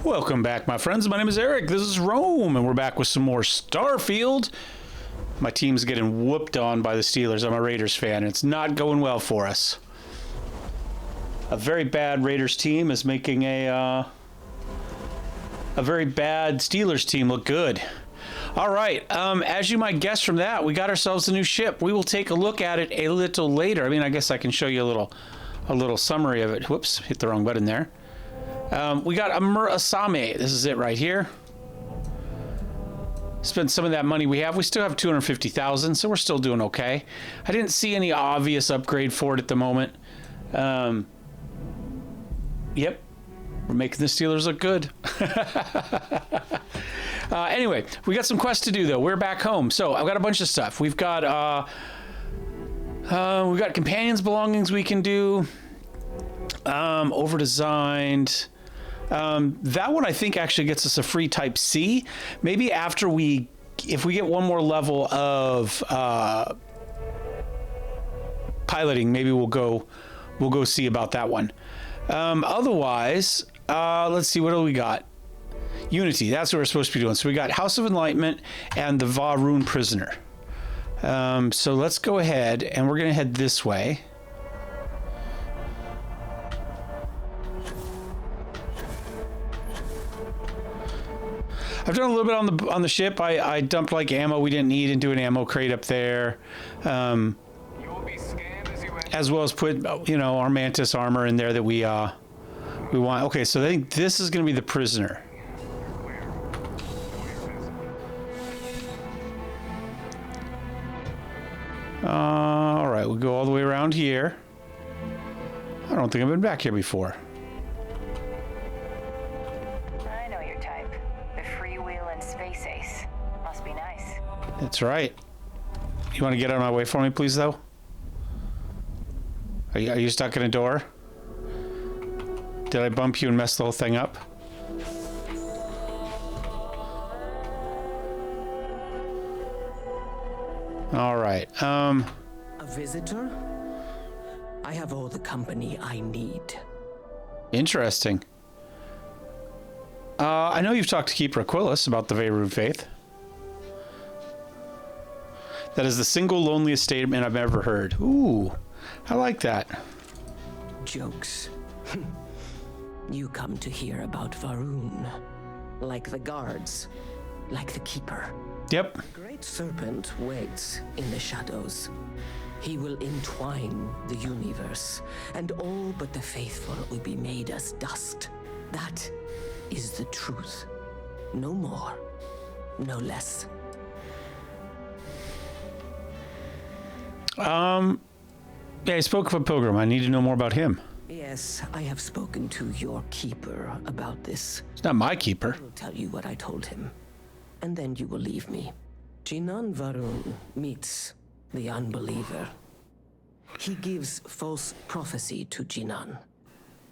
Welcome back, my friends. My name is Eric. This is Rome, and we're back with some more Starfield. My team's getting whooped on by the Steelers. I'm a Raiders fan, and it's not going well for us. A very bad Raiders team is making a very bad Steelers team look good. All right, as you might guess from that, we got ourselves a new ship. We will take a look at it a little later. I mean, I guess I can show you a little summary of it. Whoops, hit the wrong button there. We got a Asame. This is it right here. Spent some of that money we have. We still have 250,000, so we're still doing okay. I didn't see any obvious upgrade for it at the moment. Yep, we're making the Steelers look good. Anyway, we got some quests to do though. We're back home, so I've got a bunch of stuff. We've got companions belongings we can do. Over designed. That one I think actually gets us a free Type C. Maybe after if we get one more level of piloting, maybe we'll go see about that one. Otherwise, let's see, what do we got? Unity, that's what we're supposed to be doing. So we got House of Enlightenment and the Varun Prisoner. So let's go ahead and we're gonna head this way. I've done a little bit on the ship. I dumped like ammo we didn't need into an ammo crate up there, as well as put our Mantis armor in there that we want. Okay, so I think this is going to be the prisoner. All right, we'll go all the way around here. I don't think I've been back here before. That's right. You want to get out of my way for me, please, though? Are you stuck in a door? Did I bump you and mess the whole thing up? All right. A visitor? I have all the company I need. Interesting. I know you've talked to Keeper Aquilus about the Varun faith. That is the single loneliest statement I've ever heard. Ooh, I like that. Jokes. You come to hear about Varun. Like the guards. Like the Keeper. Yep. The Great Serpent waits in the shadows. He will entwine the universe, and all but the faithful will be made as dust. That is the truth. No more, no less. Yeah, I spoke of a pilgrim. I need to know more about him. Yes, I have spoken to your keeper about this. It's not my keeper. I will tell you what I told him, and then you will leave me. Jinan Varun meets the unbeliever. He gives false prophecy to Jinan.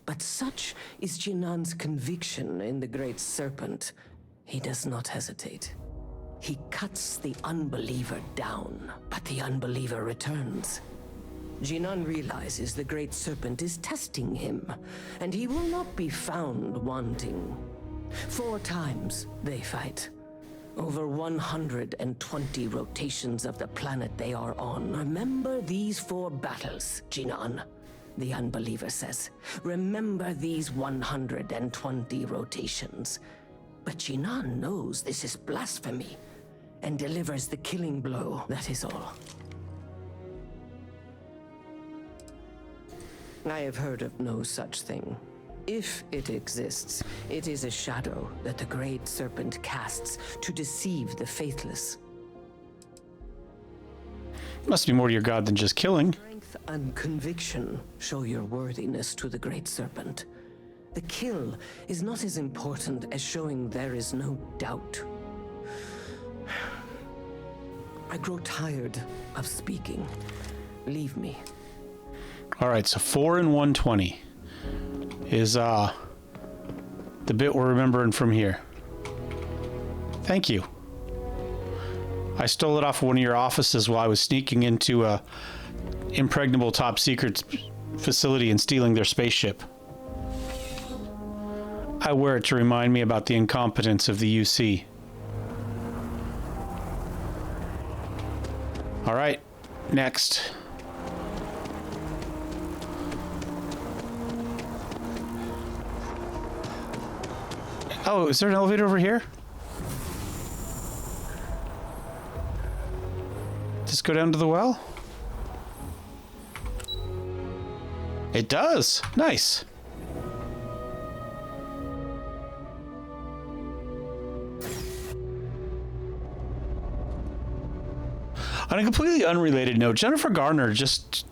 But such is Jinan's conviction in the Great Serpent, he does not hesitate. He cuts the unbeliever down, but the unbeliever returns. Jinan realizes the Great Serpent is testing him, and he will not be found wanting. 4 times they fight. Over 120 rotations of the planet they are on. Remember these 4 battles, Jinan, the unbeliever says. Remember these 120 rotations. But Jinan knows this is blasphemy and delivers the killing blow, that is all. I have heard of no such thing. If it exists, it is a shadow that the Great Serpent casts to deceive the faithless. Must be more to your god than just killing. Strength and conviction show your worthiness to the Great Serpent. The kill is not as important as showing there is no doubt. I grow tired of speaking. Leave me. All right, so 4 and 120 is the bit we're remembering from here. Thank you. I stole it off of one of your offices while I was sneaking into a impregnable top secret facility and stealing their spaceship. I wear it to remind me about the incompetence of the UC. All right, next. Oh, is there an elevator over here? Just go down to the well? It does. Nice. On a completely unrelated note, Jennifer Garner just,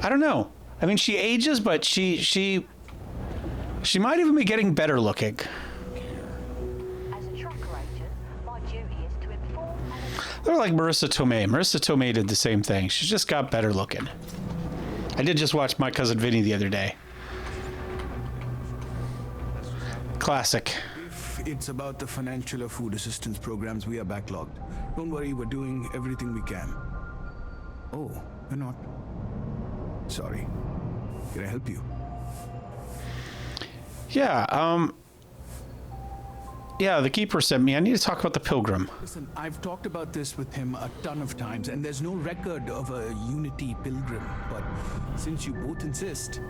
I don't know. I mean, she ages, but she might even be getting better looking. As a tracker agent, my duty is to inform and They're like Marissa Tomei. Marissa Tomei did the same thing. She just got better looking. I did just watch My Cousin Vinny the other day. Classic. If it's about the financial or food assistance programs, we are backlogged. Don't worry, we're doing everything we can. Oh, you're not. Sorry. Can I help you? Yeah, yeah, the Keeper sent me. I need to talk about the Pilgrim. Listen, I've talked about this with him a ton of times, and there's no record of a Unity Pilgrim. But since you both insist,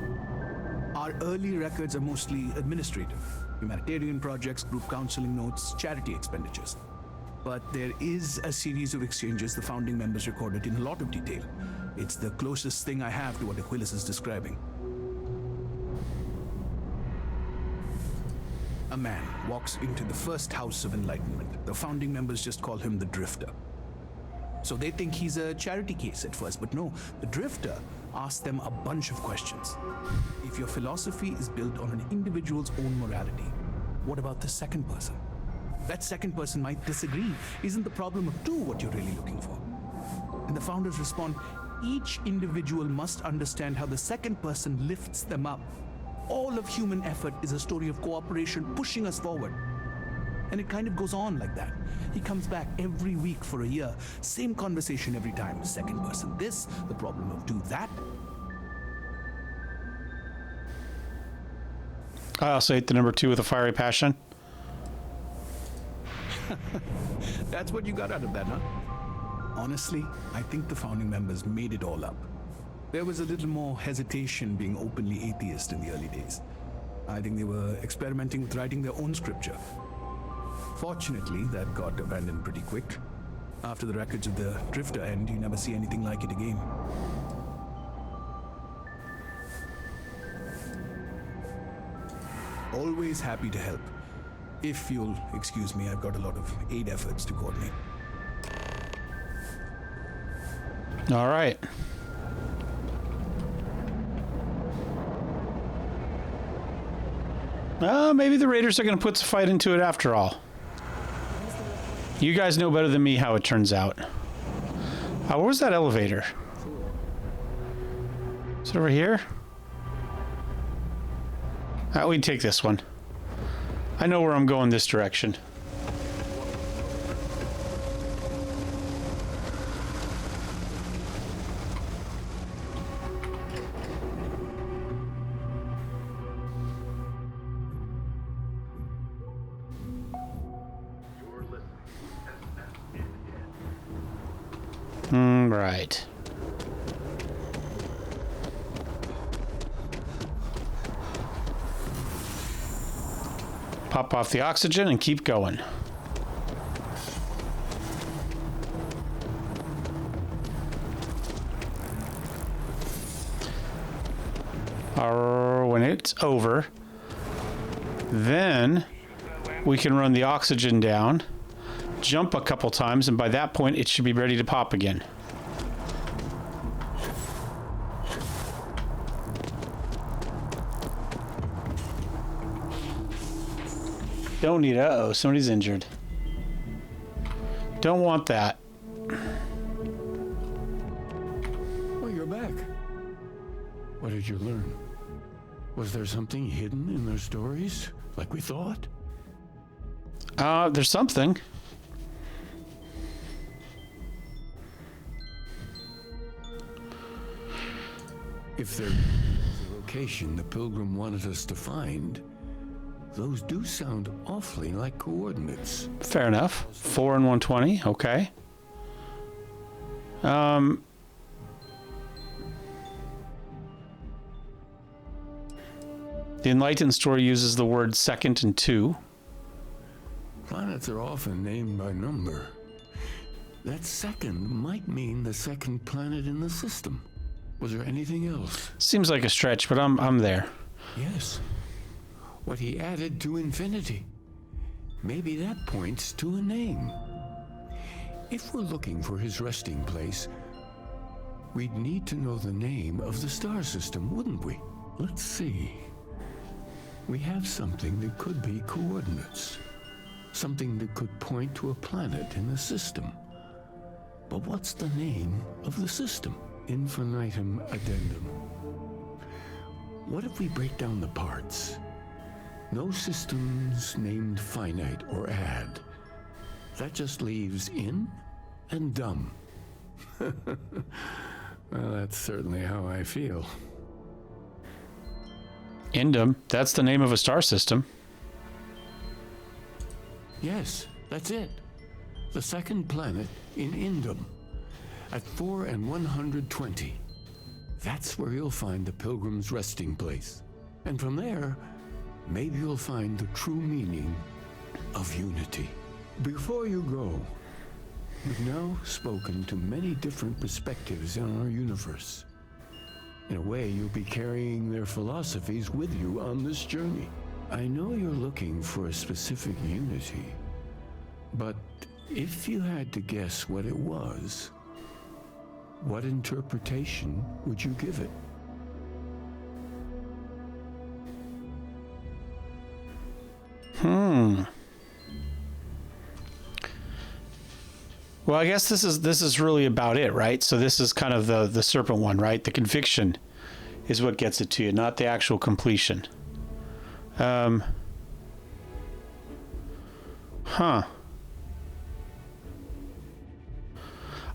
our early records are mostly administrative. Humanitarian projects, group counseling notes, charity expenditures. But there is a series of exchanges the founding members recorded in a lot of detail. It's the closest thing I have to what Aquilas is describing. A man walks into the first house of enlightenment. The founding members just call him the Drifter. So they think he's a charity case at first, but no, the Drifter asks them a bunch of questions. If your philosophy is built on an individual's own morality, what about the second person? That second person might disagree. Isn't the problem of two what you're really looking for? And the founders respond, each individual must understand how the second person lifts them up. All of human effort is a story of cooperation pushing us forward. And it kind of goes on like that. He comes back every week for a year. Same conversation every time. Second person this, the problem of two that. I also hate the number 2 with a fiery passion. That's what you got out of that, huh? Honestly, I think the founding members made it all up. There was a little more hesitation being openly atheist in the early days. I think they were experimenting with writing their own scripture. Fortunately, that got abandoned pretty quick. After the records of the Drifter end, you never see anything like it again. Always happy to help. If you'll excuse me, I've got a lot of aid efforts to coordinate. All right. Maybe the Raiders are going to put some fight into it after all. You guys know better than me how it turns out. Where was that elevator? Is it over here? We can take this one. I know where I'm going this direction. Right. Pop off the oxygen and keep going. When it's over, then we can run the oxygen down, jump a couple times, and by that point it should be ready to pop again. Don't need, uh-oh, somebody's injured. Don't want that. Oh, you're back. What did you learn? Was there something hidden in those stories, like we thought? There's something. If there was a location the Pilgrim wanted us to find, Those do sound awfully like coordinates. Fair enough. 4 and 120. Okay. The Enlightened story uses the word second and 2. Planets are often named by number. That second might mean the second planet in the system. Was there anything else? Seems like a stretch, but I'm there. Yes. What he added to infinity. Maybe that points to a name. If we're looking for his resting place, we'd need to know the name of the star system, wouldn't we? Let's see. We have something that could be coordinates. Something that could point to a planet in the system. But what's the name of the system? Infinitum addendum. What if we break down the parts? No systems named finite or add. That just leaves in and dumb. Well, that's certainly how I feel. Indum, that's the name of a star system. Yes, that's it. The second planet in Indum, at 4 and 120. That's where you'll find the Pilgrim's resting place. And from there, maybe you'll find the true meaning of unity. Before you go, you've now spoken to many different perspectives in our universe. In a way, you'll be carrying their philosophies with you on this journey. I know you're looking for a specific unity, but if you had to guess what it was, what interpretation would you give it? Well, I guess this is really about it, right? So this is kind of the serpent one, right? The conviction is what gets it to you, not the actual completion. Huh.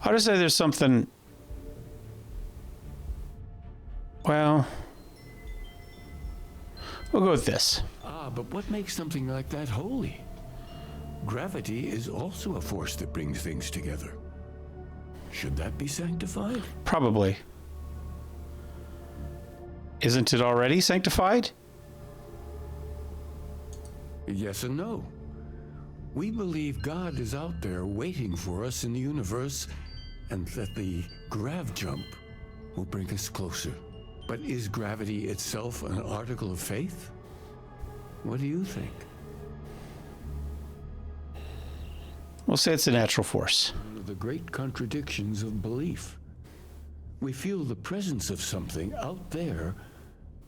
I'll just say there's something. Well, we'll go with this. Ah, but what makes something like that holy? Gravity is also a force that brings things together. Should that be sanctified? Probably. Isn't it already sanctified? Yes and no. We believe God is out there waiting for us in the universe, and that the grav jump will bring us closer. But is gravity itself an article of faith? What do you think? We'll say it's a natural force. One of the great contradictions of belief. We feel the presence of something out there,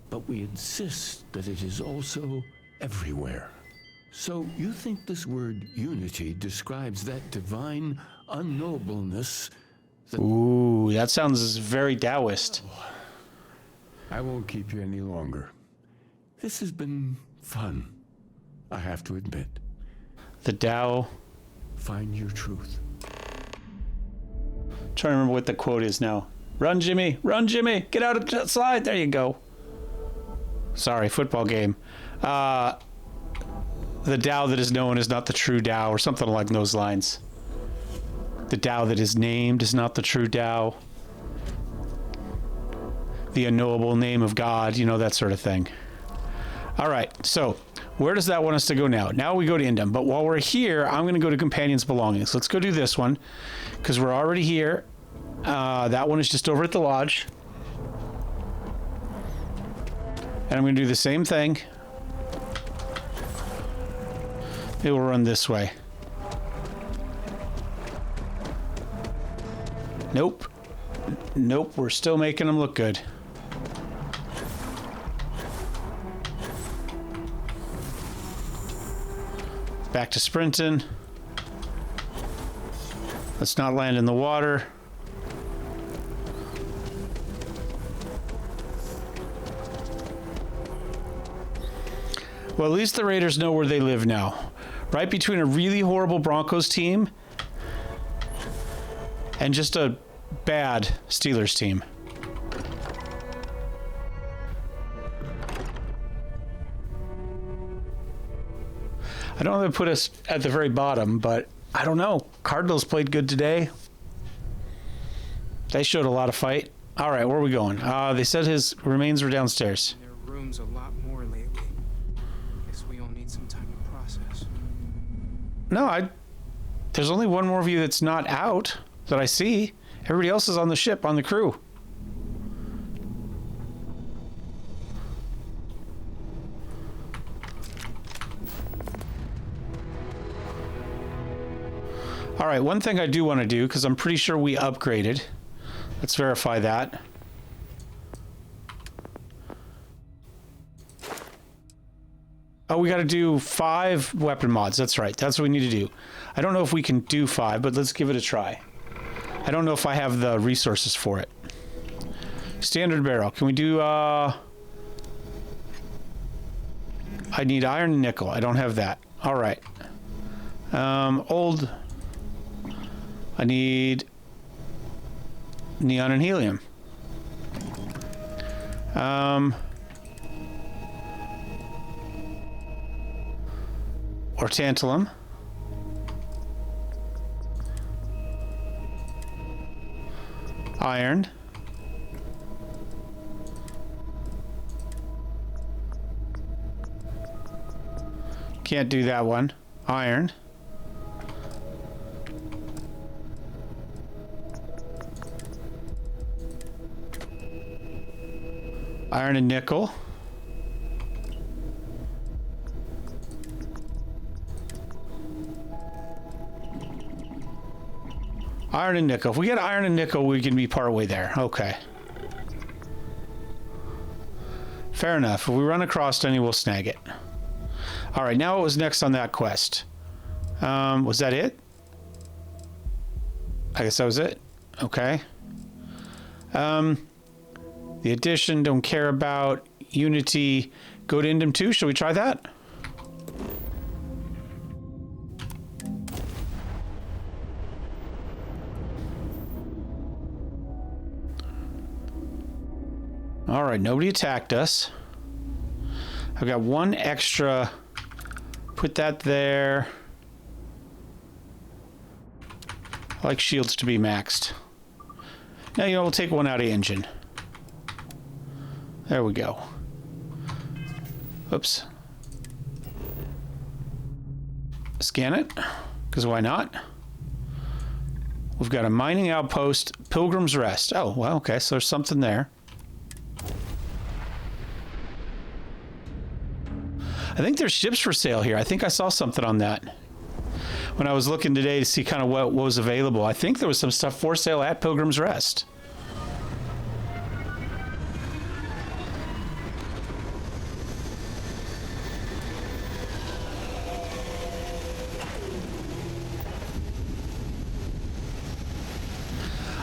but we insist that it is also everywhere. So you think this word unity describes that divine unknowableness that... Ooh, that sounds very Taoist. I won't keep you any longer. This has been fun, I have to admit. The Tao. Find your truth. Trying to remember what the quote is now. Run, Jimmy! Run, Jimmy! Get out of the slide! There you go. Sorry, football game. The Tao that is known is not the true Tao, or something along those lines. The Tao that is named is not the true Tao. The unknowable name of God, you know, that sort of thing. All right, so where does that want us to go now? Now we go to Indum, but while we're here, I'm going to go to Companion's Belongings. Let's go do this one, because we're already here. That one is just over at the lodge. And I'm going to do the same thing. It will run this way. Nope. Nope, we're still making them look good. Back to sprinting. Let's not land in the water. Well, at least the Raiders know where they live now. Right between a really horrible Broncos team and just a bad Steelers team. I don't know if they put us at the very bottom, but I don't know. Cardinals played good today. They showed a lot of fight. All right, where are we going? They said his remains were downstairs. Their rooms a lot more lately. Guess we all need some time to process. No, there's only one more of you that's not out that I see. Everybody else is on the ship, on the crew. All right, one thing I do want to do, because I'm pretty sure we upgraded. Let's verify that. Oh, we got to do 5 weapon mods. That's right. That's what we need to do. I don't know if we can do 5, but let's give it a try. I don't know if I have the resources for it. Standard barrel. Can we do... I need iron and nickel. I don't have that. All right. Old... I need neon and helium. Or tantalum. Iron. Can't do that one. Iron. Iron and nickel. Iron and nickel. If we get iron and nickel, we can be part way there. Okay. Fair enough. If we run across any, we'll snag it. All right, now what was next on that quest? Was that it? I guess that was it. Okay. The addition, don't care about. Unity, go to Indom 2. Shall we try that? All right, nobody attacked us. I've got one extra. Put that there. I like shields to be maxed. Now, you know, we'll take one out of engine. There we go. Oops. Scan it, because why not? We've got a mining outpost, Pilgrim's Rest. Oh, well, okay, so there's something there. I think there's ships for sale here. I think I saw something on that when I was looking today to see kind of what was available. I think there was some stuff for sale at Pilgrim's Rest.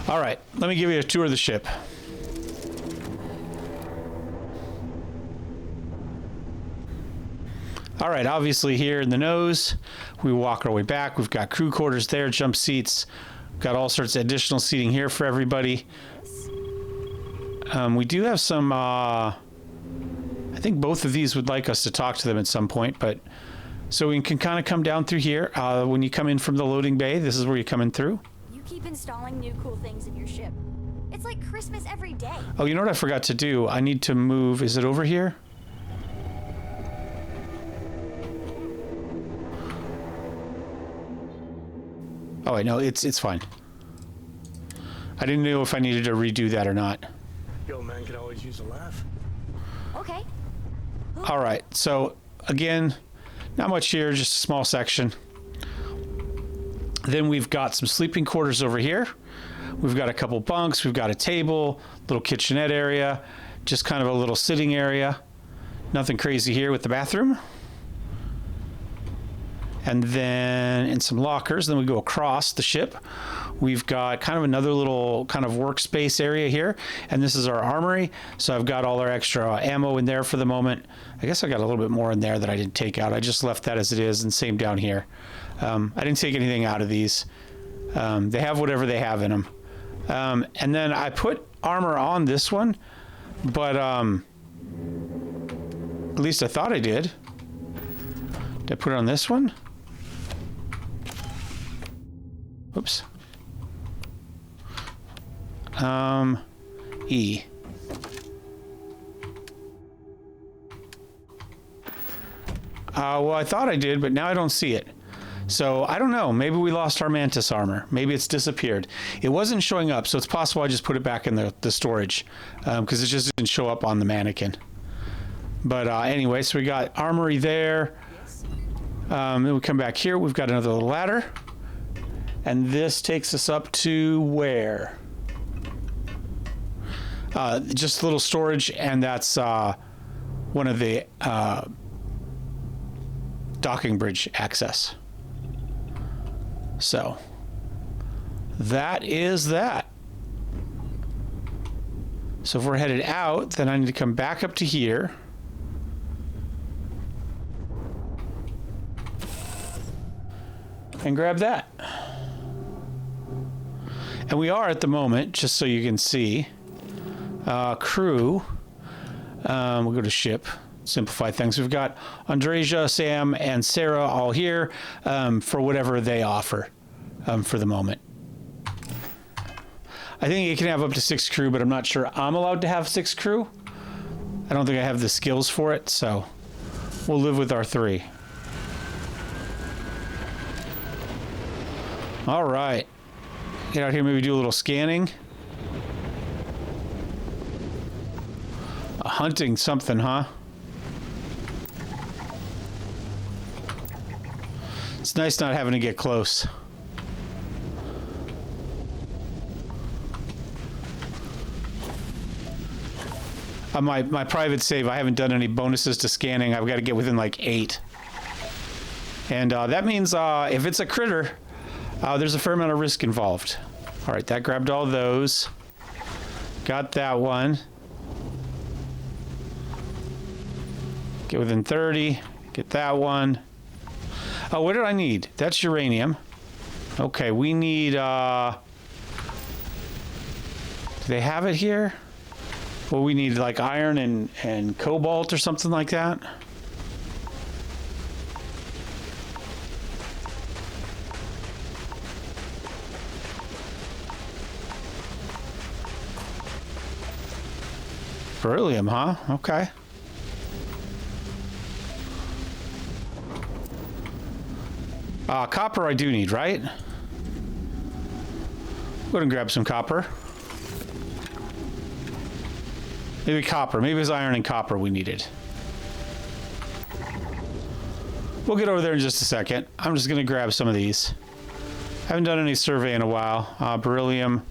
All right, let me give you a tour of the ship. All right, obviously here in the nose, we walk our way back. We've got crew quarters there, jump seats. Got all sorts of additional seating here for everybody. We do have some, I think both of these would like us to talk to them at some point, but so we can kind of come down through here. When you come in from the loading bay, this is where you come in through. You keep installing new cool things in your ship. It's like Christmas every day. Oh, you know what I forgot to do? I need to move. Is it over here? Oh, wait, no, it's fine. I didn't know if I needed to redo that or not. Yo, man, could always use a laugh. Okay. All right, so again, not much here, just a small section. Then we've got some sleeping quarters over here. We've got a couple bunks. We've got a table, little kitchenette area, just kind of a little sitting area. Nothing crazy here with the bathroom. And then in some lockers, then we go across the ship. We've got kind of another little kind of workspace area here. And this is our armory. So I've got all our extra ammo in there for the moment. I guess I got a little bit more in there that I didn't take out. I just left that as it is, and same down here. I didn't take anything out of these. They have whatever they have in them. And then I put armor on this one, but at least I thought I did. Did I put it on this one? Oops. E. Well, I thought I did, but now I don't see it. So, I don't know. Maybe we lost our Mantis armor. Maybe it's disappeared. It wasn't showing up, so it's possible I just put it back in the storage. Because it just didn't show up on the mannequin. But anyway, so we got armory there. Then we come back here. We've got another little ladder. And this takes us up to where? Just a little storage, and that's one of the docking bridge access. So, that is that. So if we're headed out, then I need to come back up to here. And grab that. And we are at the moment, just so you can see, crew. We'll go to ship, simplify things. We've got Andreja, Sam, and Sarah all here for whatever they offer for the moment. I think it can have up to 6 crew, but I'm not sure I'm allowed to have 6 crew. I don't think I have the skills for it, so we'll live with our 3. All right. Get out here, maybe do a little scanning. Hunting something, huh? It's nice not having to get close. My private save, I haven't done any bonuses to scanning. I've got to get within like 8. And that means if it's a critter, there's a fair amount of risk involved. All right, that grabbed all those. Got that one. Get within 30. Get that one. Oh, what did I need? That's uranium. Okay, we need... do they have it here? Well, we need like iron and cobalt or something like that. Beryllium, huh? Okay. Copper I do need, right? Go ahead and grab some copper. Maybe copper. Maybe it was iron and copper we needed. We'll get over there in just a second. I'm just going to grab some of these. Haven't done any survey in a while. Beryllium.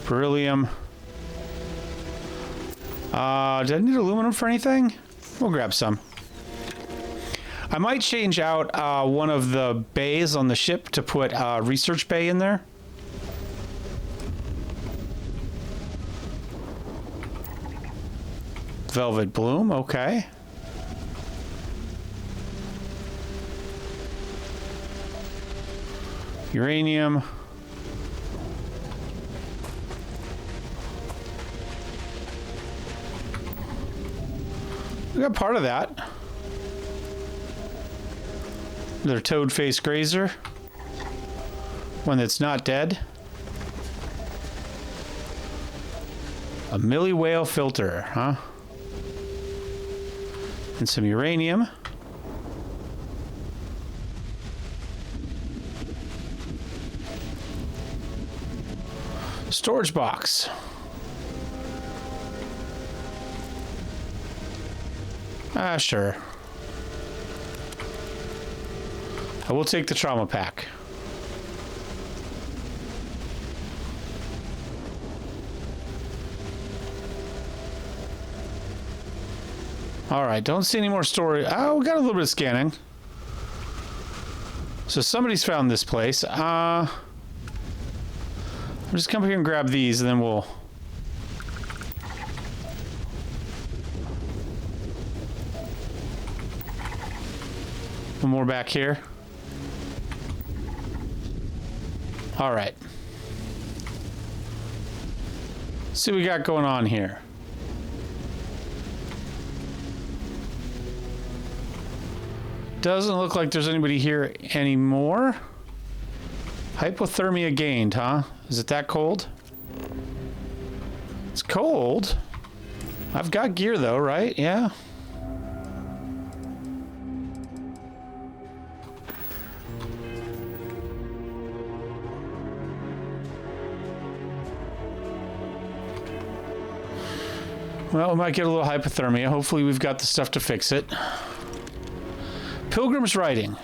Beryllium. Did I need aluminum for anything? We'll grab some. I might change out one of the bays on the ship to put research bay in there. Velvet bloom, okay. Uranium. We got part of that. Another toad-faced grazer. One that's not dead. A millie whale filter, huh? And some uranium. Storage box. Sure. I will take the trauma pack. Alright, don't see any more storage. Oh, we got a little bit of scanning. So somebody's found this place. I'll just come here and grab these, and then we'll... One more back here. Alright. See what we got going on here. Doesn't look like there's anybody here anymore. Hypothermia gained, huh? Is it that cold? It's cold. I've got gear though, right? Yeah. Well, we might get a little hypothermia. Hopefully we've got the stuff to fix it. Pilgrim's writing.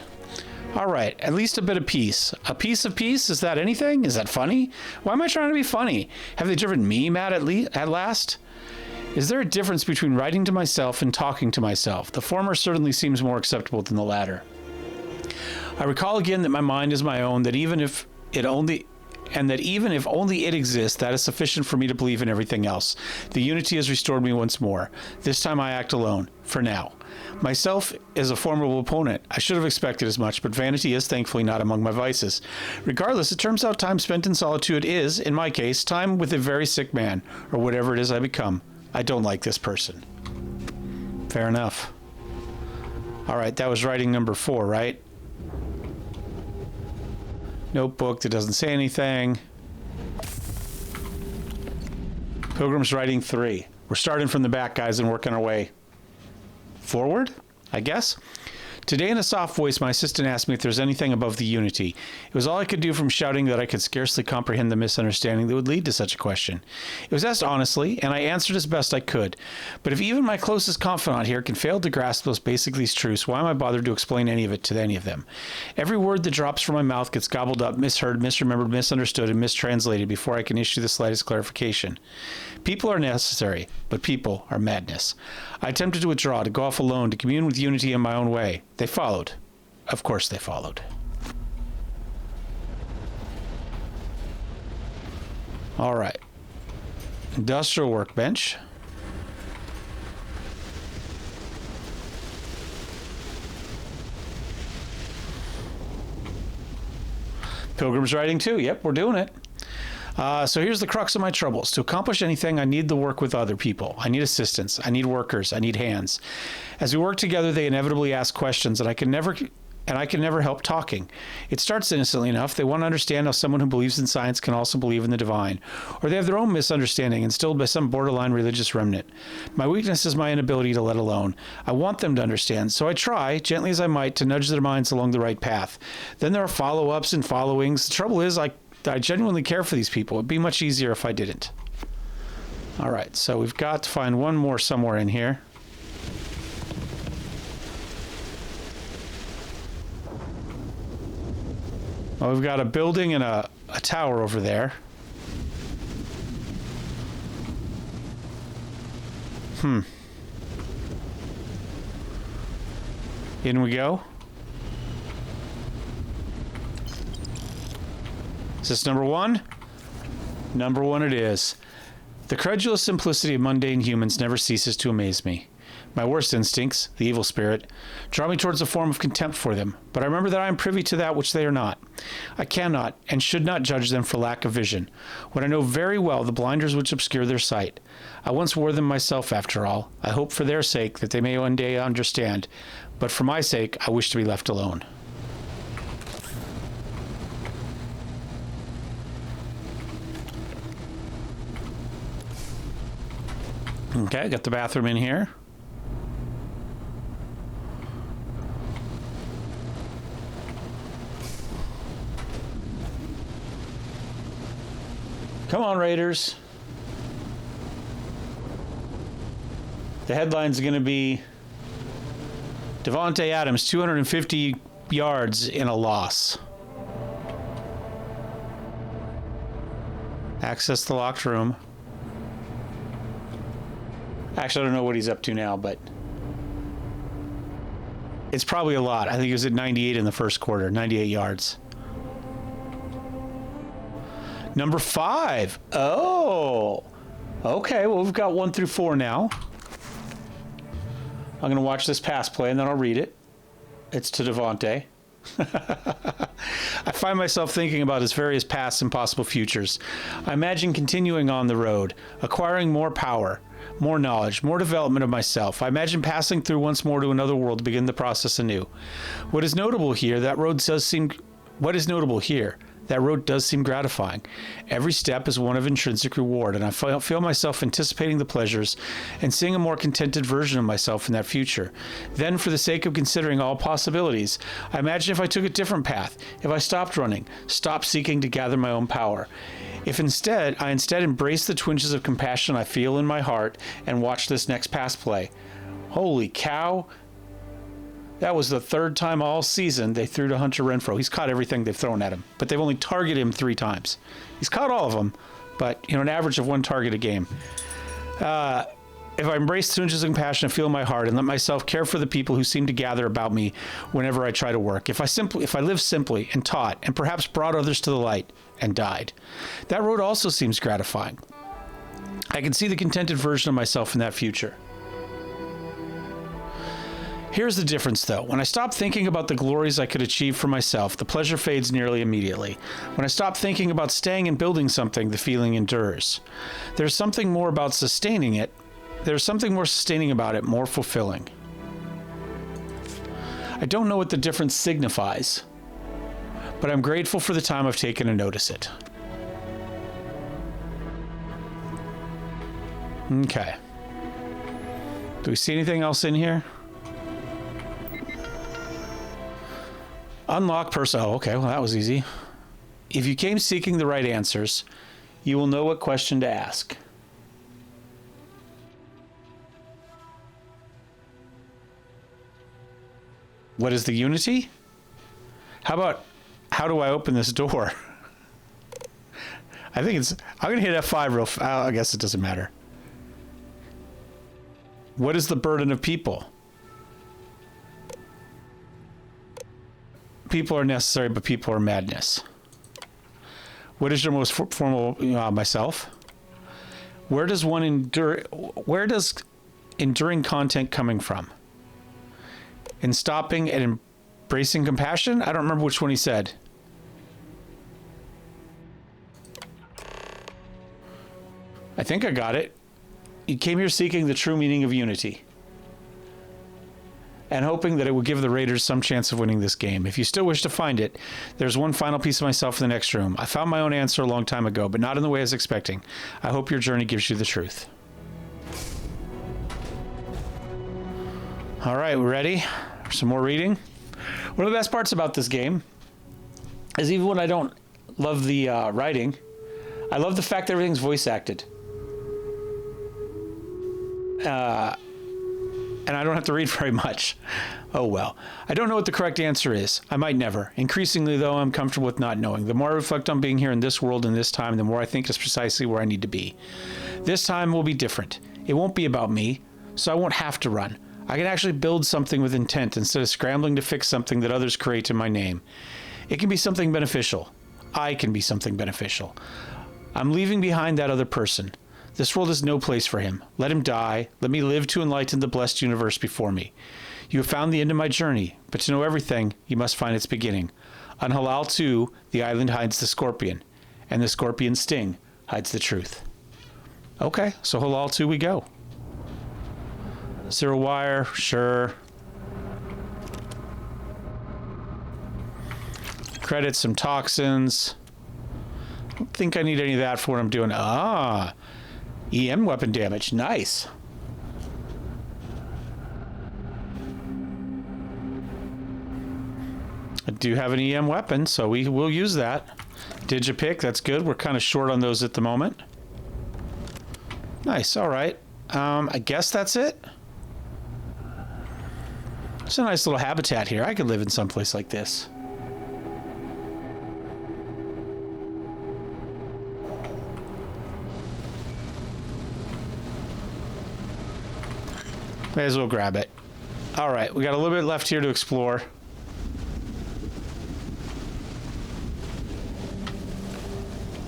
All right, at least a bit of peace. A piece of peace? Is that anything? Is that funny? Why am I trying to be funny? Have they driven me mad at last? Is there a difference between writing to myself and talking to myself? The former certainly seems more acceptable than the latter. I recall again that my mind is my own, that even if only it exists, that is sufficient for me to believe in everything else. The unity has restored me once more. This time I act alone, for now. Myself is a formidable opponent. I should have expected as much, but vanity is thankfully not among my vices. Regardless, it turns out time spent in solitude is, in my case, time with a very sick man, or whatever it is I become. I don't like this person. Fair enough. All right, that was writing number 4, right? Notebook that doesn't say anything. Pilgrim's writing 3. We're starting from the back, guys, and working our way forward, I guess. Today, in a soft voice, my assistant asked me if there's anything above the unity. It was all I could do from shouting that I could scarcely comprehend the misunderstanding that would lead to such a question. It was asked honestly, and I answered as best I could. But if even my closest confidant here can fail to grasp those basic truths, why am I bothered to explain any of it to any of them? Every word that drops from my mouth gets gobbled up, misheard, misremembered, misunderstood, and mistranslated before I can issue the slightest clarification. People are necessary, but people are madness. I attempted to withdraw, to go off alone, to commune with unity in my own way. They followed. Of course they followed. All right. Industrial workbench. Pilgrim's writing 2. Yep, we're doing it. So here's the crux of my troubles. To accomplish anything, I need to work with other people. I need assistance. I need workers. I need hands. As we work together, they inevitably ask questions that I can never help talking. It starts innocently enough. They want to understand how someone who believes in science can also believe in the divine. Or they have their own misunderstanding, instilled by some borderline religious remnant. My weakness is my inability to let alone. I want them to understand, so I try, gently as I might, to nudge their minds along the right path. Then there are follow-ups and followings. The trouble is, I genuinely care for these people. It'd be much easier if I didn't. All right, so we've got to find one more somewhere in here. Well, we've got a building and a tower over there. In we go. Is this number 1? Number 1 it is. The credulous simplicity of mundane humans never ceases to amaze me. My worst instincts, the evil spirit, draw me towards a form of contempt for them, but I remember that I am privy to that which they are not. I cannot and should not judge them for lack of vision, when I know very well the blinders which obscure their sight. I once wore them myself, after all. I hope for their sake that they may one day understand, but for my sake I wish to be left alone. Okay, got the bathroom in here. Come on, Raiders. The headline's going to be Devontae Adams, 250 yards in a loss. Access the locked room. Actually, I don't know what he's up to now, but it's probably a lot. I think he was at 98 in the first quarter, 98 yards. Number 5. Oh, okay. Well, we've got 1 through 4 now. I'm going to watch this pass play and then I'll read it. It's to Devontae. I find myself thinking about his various pasts and possible futures. I imagine continuing on the road, acquiring more power. more knowledge, more development of myself. I imagine passing through once more to another world to begin the process anew. What is notable here, that road does seem gratifying. Every step is one of intrinsic reward, and I feel myself anticipating the pleasures and seeing a more contented version of myself in that future. Then, for the sake of considering all possibilities, I imagine if I took a different path, if I stopped running, stopped seeking to gather my own power, if I instead embrace the twinges of compassion I feel in my heart and watch this next pass play. Holy cow. That was the third time all season they threw to Hunter Renfrow. He's caught everything they've thrown at him, but they've only targeted him 3 times. He's caught all of them, but an average of 1 target a game. If I embrace the twinges of compassion I feel in my heart and let myself care for the people who seem to gather about me whenever I try to work, if I live simply and taught and perhaps brought others to the light and died, that road also seems gratifying. I can see the contented version of myself in that future. Here's the difference, though. When I stop thinking about the glories I could achieve for myself, the pleasure fades nearly immediately. When I stop thinking about staying and building something, the feeling endures. There's something more about sustaining it. There's something more sustaining about it, more fulfilling. I don't know what the difference signifies, but I'm grateful for the time I've taken to notice it. Okay. Do we see anything else in here? Unlock person. Oh, okay. Well, that was easy. If you came seeking the right answers, you will know what question to ask. What is the Unity? How about, how do I open this door? I'm going to hit F5 I guess it doesn't matter. What is the burden of people? People are necessary, but people are madness. What is your most formal myself? Where does one endure? Where does enduring content coming from? In stopping and embracing compassion? I don't remember which one he said. I think I got it. You came here seeking the true meaning of unity and hoping that it would give the Raiders some chance of winning this game. If you still wish to find it, there's one final piece of myself in the next room. I found my own answer a long time ago, but not in the way I was expecting. I hope your journey gives you the truth. All right, we're ready for some more reading. One of the best parts about this game is even when I don't love the writing, I love the fact that everything's voice acted. And I don't have to read very much. Oh well. I don't know what the correct answer is. I might never. Increasingly, though, I'm comfortable with not knowing. The more I reflect on being here in this world and this time, the more I think it's precisely where I need to be. This time will be different. It won't be about me, so I won't have to run. I can actually build something with intent instead of scrambling to fix something that others create in my name. It can be something beneficial. I can be something beneficial. I'm leaving behind that other person. This world is no place for him. Let him die. Let me live to enlighten the blessed universe before me. You have found the end of my journey, but to know everything, you must find its beginning. On Halal 2, the island hides the scorpion, and the scorpion's sting hides the truth. Okay, so Halal 2 we go. Zero wire, sure. Credit some toxins. I don't think I need any of that for what I'm doing. EM weapon damage. Nice. I do have an EM weapon, so we will use that. Digipick, that's good. We're kind of short on those at the moment. Nice, all right. I guess that's it. It's a nice little habitat here. I could live in some place like this. May as well grab it. All right, we got a little bit left here to explore.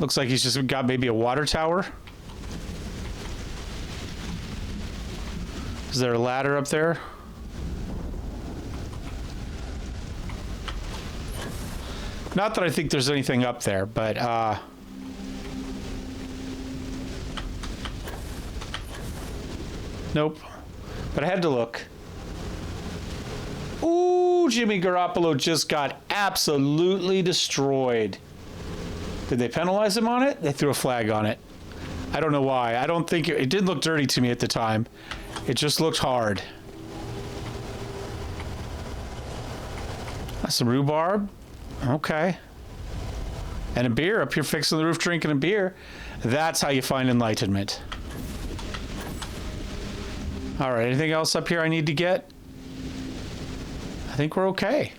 Looks like he's just got maybe a water tower. Is there a ladder up there? Not that I think there's anything up there, but Nope. But I had to look. Ooh, Jimmy Garoppolo just got absolutely destroyed. Did they penalize him on it? They threw a flag on it. I don't know why. I don't think it didn't look dirty to me at the time. It just looked hard. That's some rhubarb. Okay. And a beer up here fixing the roof, drinking a beer. That's how you find enlightenment. All right, anything else up here I need to get? I think we're okay.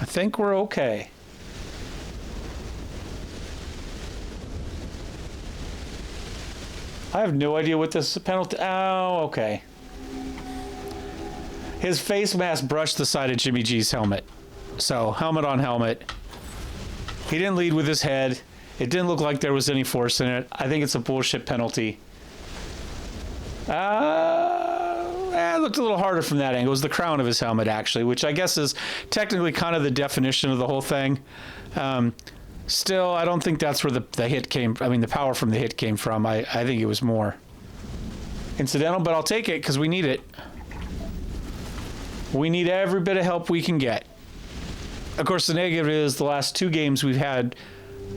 I think we're okay. I have no idea what this penalty... Oh, okay. His face mask brushed the side of Jimmy G's helmet. So, helmet on helmet. He didn't lead with his head. It didn't look like there was any force in it. I think it's a bullshit penalty. It looked a little harder from that angle. It was the crown of his helmet, actually, which I guess is technically kind of the definition of the whole thing. Still, I don't think that's where the hit came. I mean, the power from the hit came from. I think it was more incidental, but I'll take it because we need it. We need every bit of help we can get. Of course, the negative is the last 2 games we've had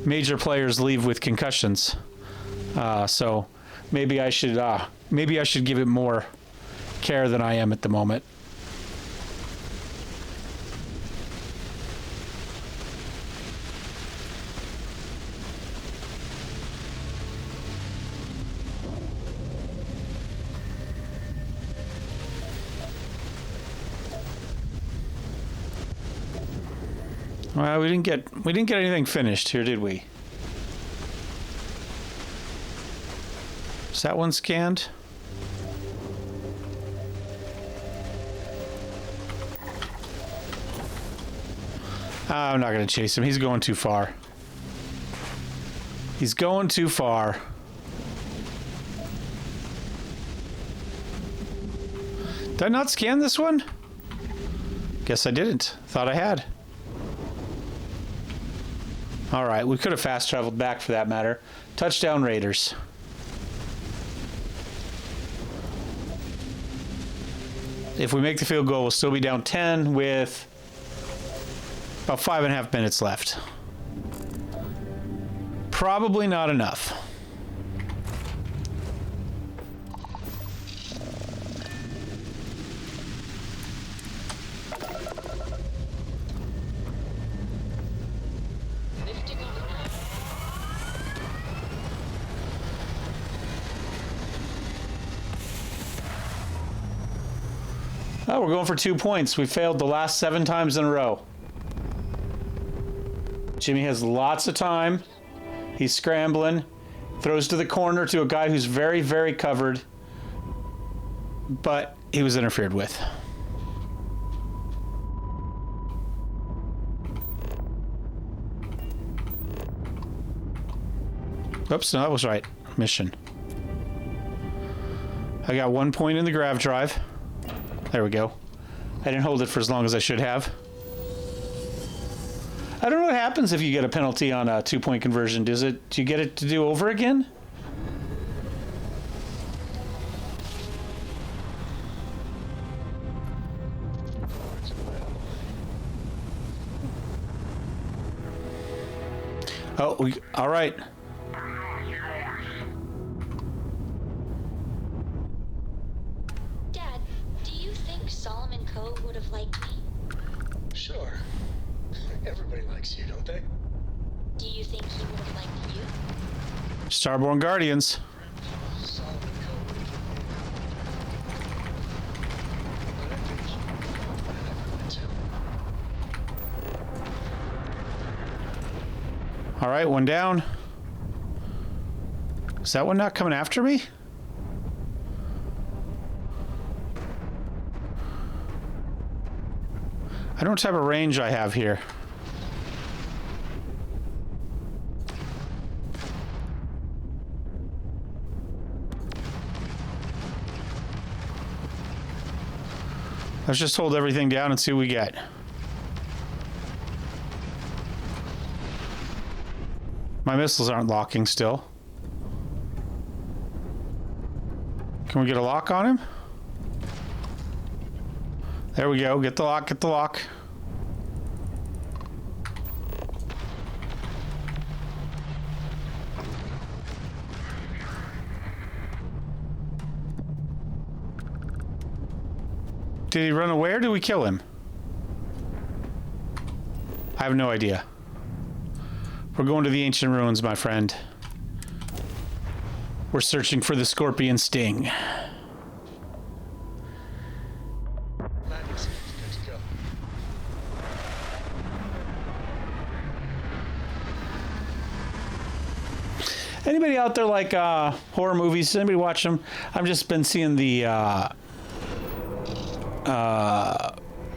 major players leave with concussions. So maybe I should give it more care than I am at the moment. Well, we didn't get anything finished here, did we? Is that one scanned? I'm not going to chase him. He's going too far. He's going too far. Did I not scan this one? Guess I didn't. Thought I had. All right, we could have fast traveled back for that matter. Touchdown Raiders. If we make the field goal, we'll still be down 10 with about 5.5 minutes left. Probably not enough. Oh, we're going for 2 points. We failed the last 7 times in a row. Jimmy has lots of time. He's scrambling. Throws to the corner to a guy who's very, very covered. But he was interfered with. Oops, no, that was right. Mission. I got 1 point in the grav drive. There we go. I didn't hold it for as long as I should have. I don't know what happens if you get a penalty on a 2-point conversion. Do you get it to do over again? Oh, all right. Sure. Everybody likes you, don't they? Do you think he would have liked you? Starborn Guardians. All right, one down. Is that one not coming after me? I don't know what type of range I have here. Let's just hold everything down and see what we get. My missiles aren't locking still. Can we get a lock on him? There we go. Get the lock, get the lock. Did he run away or did we kill him? I have no idea. We're going to the ancient ruins, my friend. We're searching for the scorpion sting. Landing site. Good to go. Anybody out there like horror movies? Anybody watch them? I've just been seeing the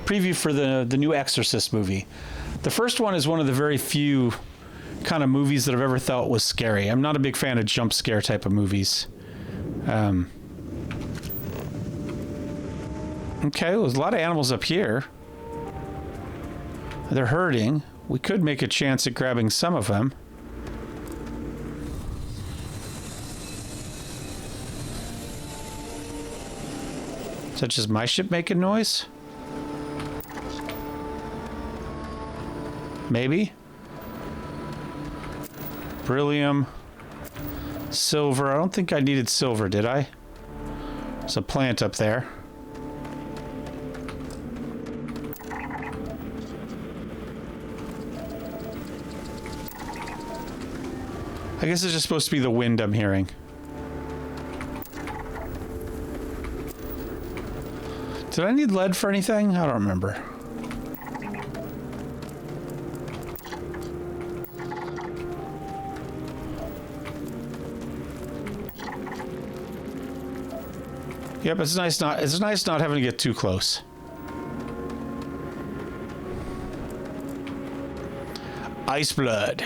preview for the new Exorcist movie. The first one is one of the very few kind of movies that I've ever thought was scary. I'm not a big fan of jump scare type of movies. Okay, there's a lot of animals up here. They're hurting. We could make a chance at grabbing some of them. Is that just my ship making noise? Maybe. Beryllium. Silver. I don't think I needed silver, did I? There's a plant up there. I guess it's just supposed to be the wind I'm hearing. Did I need lead for anything? I don't remember. Yep, it's nice not having to get too close. Ice blood.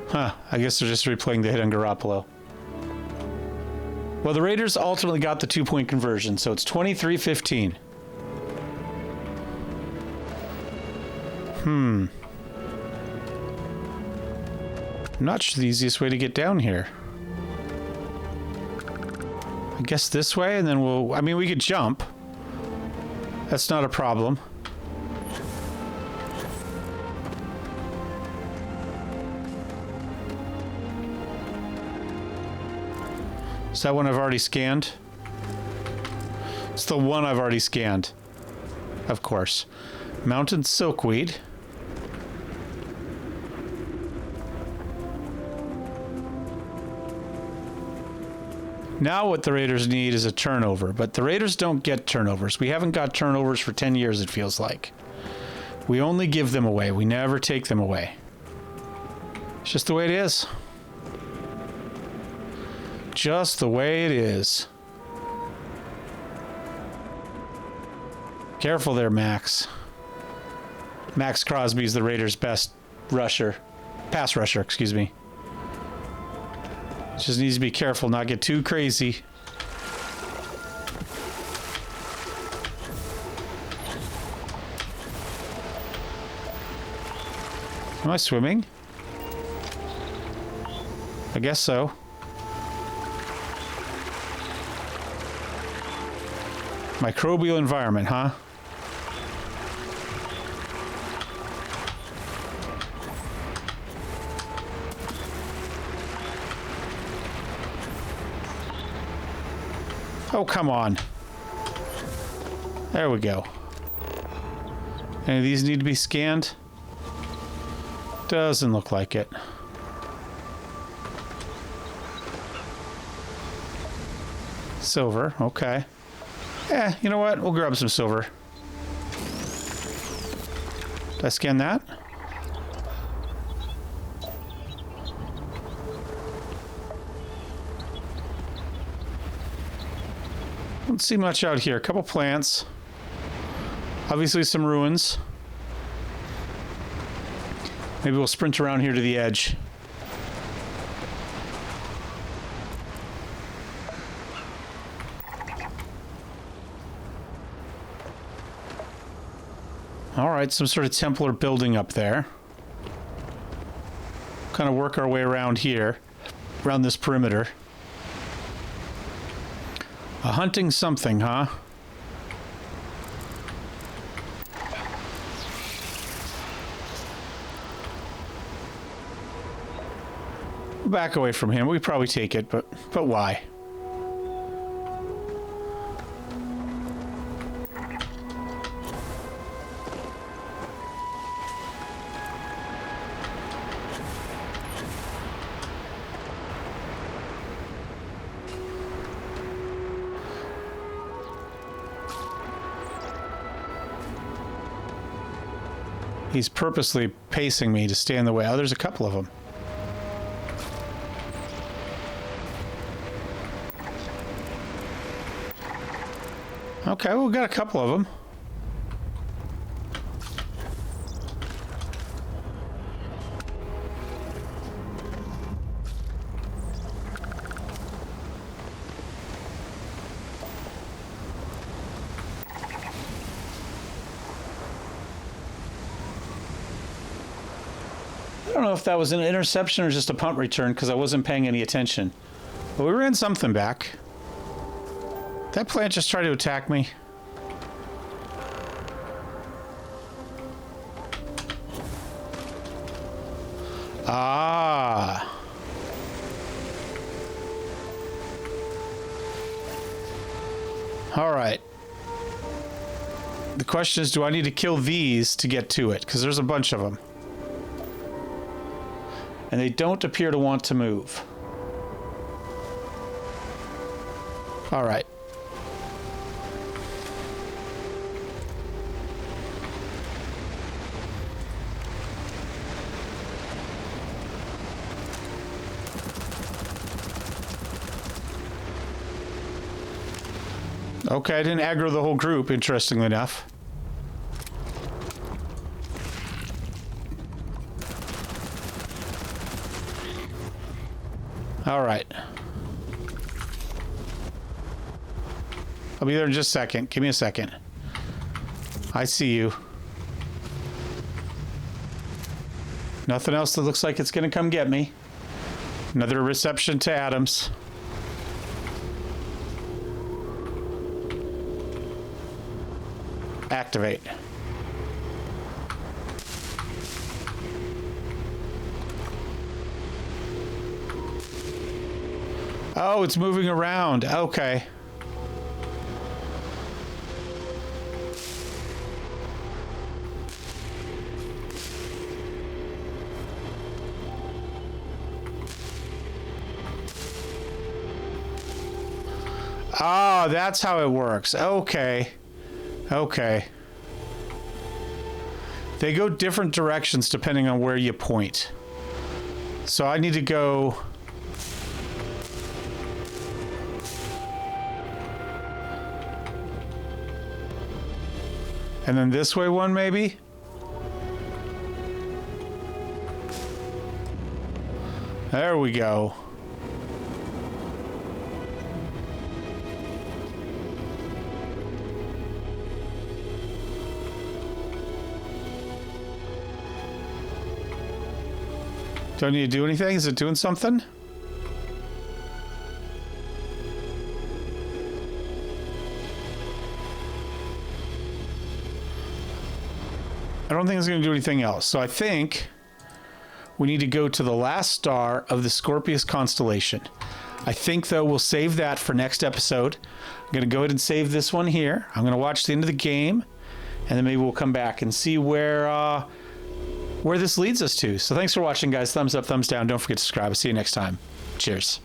Huh, I guess they're just replaying the hit on Garoppolo. Well, the Raiders ultimately got the 2-point conversion, so it's 23-15. I'm not sure the easiest way to get down here. I guess this way, and then we'll... I mean, we could jump. That's not a problem. Is that one I've already scanned? It's the one I've already scanned. Of course. Mountain silkweed. Now what the Raiders need is a turnover, but the Raiders don't get turnovers. We haven't got turnovers for 10 years, it feels like. We only give them away. We never take them away. It's just the way it is. Just the way it is. Careful there, Max. Max Crosby's the Raiders' best rusher. Pass rusher, excuse me. Just needs to be careful, not get too crazy. Am I swimming? I guess so. Microbial environment, huh? Oh, come on. There we go. Any of these need to be scanned? Doesn't look like it. Silver, okay. Yeah, you know what? We'll grab some silver. Did I scan that? Don't see much out here. A couple plants. Obviously some ruins. Maybe we'll sprint around here to the edge. All right, some sort of Templar building up there. Kind of work our way around here, around this perimeter. Hunting something, huh? Back away from him. We probably take it, but why? He's purposely pacing me to stay in the way. Oh, there's a couple of them. Okay, well, we got a couple of them. I don't know if that was an interception or just a punt return because I wasn't paying any attention. But we ran something back. That plant just tried to attack me. Ah. All right. The question is, do I need to kill these to get to it? Because there's a bunch of them. And they don't appear to want to move. All right. Okay, I didn't aggro the whole group, interestingly enough. All right. I'll be there in just a second. Give me a second. I see you. Nothing else that looks like it's going to come get me. Another reception to Adams. Activate. Oh, it's moving around. Okay. Oh, that's how it works. Okay. Okay. They go different directions depending on where you point. So I need to go... And then this way one, maybe? There we go. Do I need to do anything? Is it doing something? I don't think it's going to do anything else. So I think we need to go to the last star of the Scorpius constellation. I think, though, we'll save that for next episode. I'm going to go ahead and save this one here. I'm going to watch the end of the game, and then maybe we'll come back and see where this leads us to. So thanks for watching, guys. Thumbs up, thumbs down. Don't forget to subscribe. I'll see you next time. Cheers.